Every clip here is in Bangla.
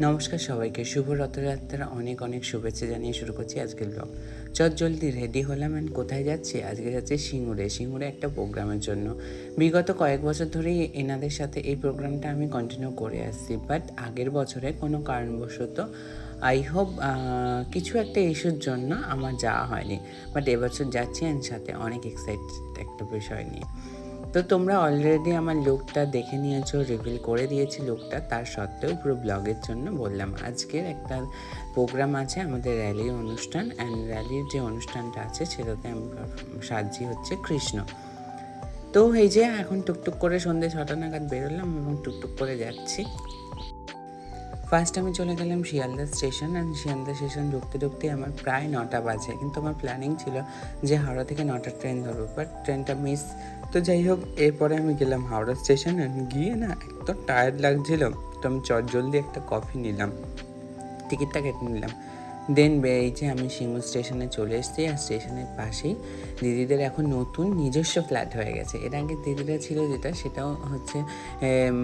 নমস্কার সবাইকে, শুভ রথযাত্রার অনেক অনেক শুভেচ্ছা জানিয়ে শুরু করছি আজকের ব্লগ। জলদি রেডি হলাম অ্যান্ড কোথায় যাচ্ছি? আজকে যাচ্ছি সিঙ্গুরে একটা প্রোগ্রামের জন্য। বিগত কয়েক বছর ধরেই এনাদের সাথে এই প্রোগ্রামটা আমি কন্টিনিউ করে আসছি, বাট আগের বছরে কোনো কারণবশত আই হোপ কিছু একটা ইস্যুর জন্য আমার যাওয়া হয়নি, বাট এবছর যাচ্ছি অ্যান্ড সাথে অনেক এক্সাইটেড একটা বিষয় নিয়ে। তো তোমরা অলরেডি আমার লুকটা দেখে নিয়েছো, রিভিল করে দিয়েছি লুকটা, তার সত্ত্বেও পুরো ব্লগের জন্য বললাম আজকের একটা প্রোগ্রাম আছে আমাদের র্যালির অনুষ্ঠান, অ্যান্ড র্যালির যে অনুষ্ঠানটা আছে সেটাতে আমি সাজি হচ্ছে কৃষ্ণ। তো এই যে এখন টুকটুক করে সন্ধ্যে 6টা নাগাদ বেরোলাম এবং টুকটুক করে যাচ্ছি। ফার্স্ট আমি চলে গেলাম Sealdah station, and Sealdah station ঢুকতে আমার প্রায় 9টা বাজে, কিন্তু আমার প্ল্যানিং ছিল যে হাওড়া থেকে 9টার ট্রেন ধরবো, বাট ট্রেনটা মিস। তো যাই হোক, এরপরে আমি গেলাম হাওড়া স্টেশন, অ্যান্ড গিয়ে না এত টায়ার্ড লাগছিল, তো আমি জলদি একটা কফি নিলাম, টিকিটটা কেটে নিলাম। দেন এই যে আমি সিঙ্গুর স্টেশনে চলে এসেছি, আর স্টেশনের পাশেই দিদিদের এখন নতুন নিজস্ব ফ্ল্যাট হয়ে গেছে। এর আগে দিদিরা ছিল যেটা, সেটাও হচ্ছে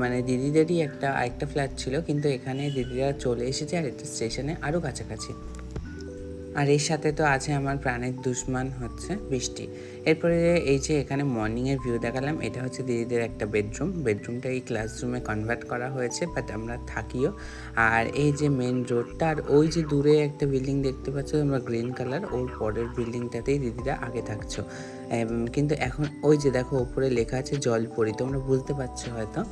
মানে দিদিদেরই আরেকটা ফ্ল্যাট ছিল, কিন্তু এখানে দিদিরা চলে এসেছে আর একটা স্টেশনে আরও কাছাকাছি। আর এর সাথে তো আছে আমার প্রাণের দুশমান হচ্ছে বৃষ্টি। এরপরে এই যে এখানে মর্নিংয়ের ভিউ দেখালাম, এটা হচ্ছে দিদিদের একটা বেডরুমটা এই ক্লাসরুমে কনভার্ট করা হয়েছে, বাট আমরা থাকিও। আর এই যে মেন রোডটা, আর ওই যে দূরে একটা বিল্ডিং দেখতে পাচ্ছ তোমরা গ্রিন কালার, ওর পরের বিল্ডিংটাতেই দিদিরা আগে থাকছো। কিন্তু এখন ওই যে দেখো ওপরে লেখা আছে জলপরি, তোমরা বুঝতে পারছো হয়তো।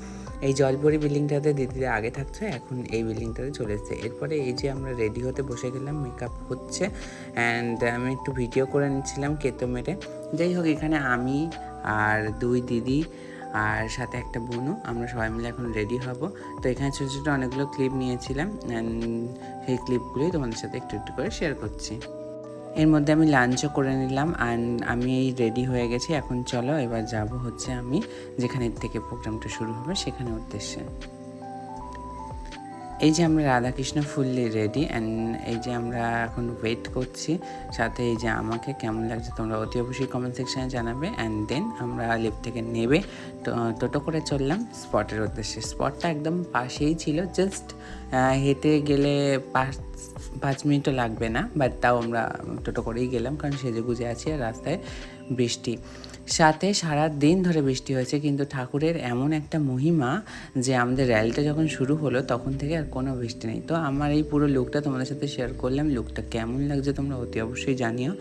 এই জলপরি বিল্ডিংটাতে দিদিরা আগে থাকছে, এখন এই বিল্ডিংটাতে চলে এসেছে। এরপরে এই যে আমরা রেডি হতে বসে গেলাম, মেকআপ হচ্ছে, অ্যান্ড আমি একটু ভিডিও করে নিচ্ছিলাম কেতো মেরে। যাই হোক, এখানে আমি আর 2 দিদি আর সাথে একটা বোনও, আমরা সবাই মিলে এখন রেডি হব। তো এখানে ছোটো ছোটো অনেকগুলো ক্লিপ নিয়েছিলাম, অ্যান্ড সেই ক্লিপগুলোই তোমাদের সাথে একটু একটু করে শেয়ার করছি। এর মধ্যে আমি লাঞ্চও করে নিলাম, অ্যান্ড আমি এই রেডি হয়ে গেছি। এখন চলো এবার যাব হচ্ছে আমি যেখানে থেকে প্রোগ্রামটা শুরু হবে সেখানে উদ্দেশ্যে। এই যে আমরা রাধাকৃষ্ণ ফুললি রেডি, অ্যান্ড এই যে আমরা এখন ওয়েট করছি। সাথে এই যে আমাকে কেমন লাগছে তোমরা অতি অবশ্যই কমেন্ট সেকশানে জানাবে। অ্যান্ড দেন আমরা লিফট থেকে নেবে টোটো করে চললাম স্পটের উদ্দেশ্যে। স্পটটা একদম পাশেই ছিল, জাস্ট হেঁটে গেলে 5 মিনিটও লাগবে না, বাট তাও আমরা টোটো করেই গেলাম, কারণ সেজে গুজে আছি আর রাস্তায় বৃষ্টি। সাথে সারা দিন ধরে বৃষ্টি হয়েছে, কিন্তু ঠাকুরের এমন একটা মহিমা যে আমাদের র্যালিটা যখন শুরু হলো তখন থেকে আর কোনো বৃষ্টি নেই। তো আমার এই পুরো লুকটা তোমাদের সাথে শেয়ার করলাম, লুকটা কেমন লাগছে তোমরা অতি অবশ্যই জানিও।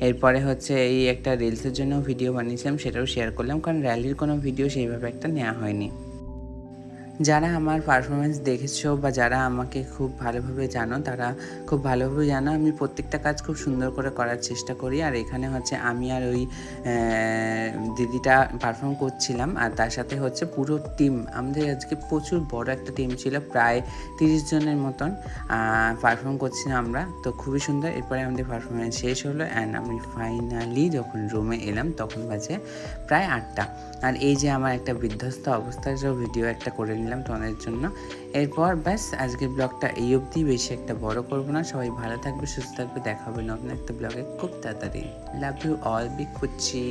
এরপরে হচ্ছে এই একটা রিলসের জন্য ভিডিও বানিয়েছিলাম, সেটাও শেয়ার করলাম, কারণ র্যালির কোনো ভিডিও সেইভাবে একটা নেওয়া হয়নি। যারা আমার পারফরমেন্স দেখেছো বা যারা আমাকে খুব ভালোভাবে জানো, তারা খুব ভালোভাবে জানো আমি প্রত্যেকটা কাজ খুব সুন্দর করে করার চেষ্টা করি। আর এখানে হচ্ছে আমি আর ওই দিদিটা পারফর্ম করছিলাম, আর তার সাথে হচ্ছে পুরো টিম, আমাদের আজকে প্রচুর বড় একটা টিম ছিল, প্রায় 30 জনের মতন পারফর্ম করছিলাম আমরা। তো খুবই সুন্দর। এরপরে আমাদের পারফরমেন্স শেষ হলো, অ্যান্ড আমি ফাইনালি যখন রুমে এলাম তখন বাজে প্রায় 8টা। আর এই যে আমার একটা বিধ্বস্ত অবস্থার ভিডিও একটা করে নিলাম তোমাদের জন্য। এরপর ব্যাস আজকের ব্লগটা এই অবধি, বেশি একটা বড় করবো না। সবাই ভালো থাকবে, সুস্থ থাকবে, দেখা হবে নতুন একটা ব্লগে খুব তাড়াতাড়ি। লাভ ইউ অল, বিগ পুচি।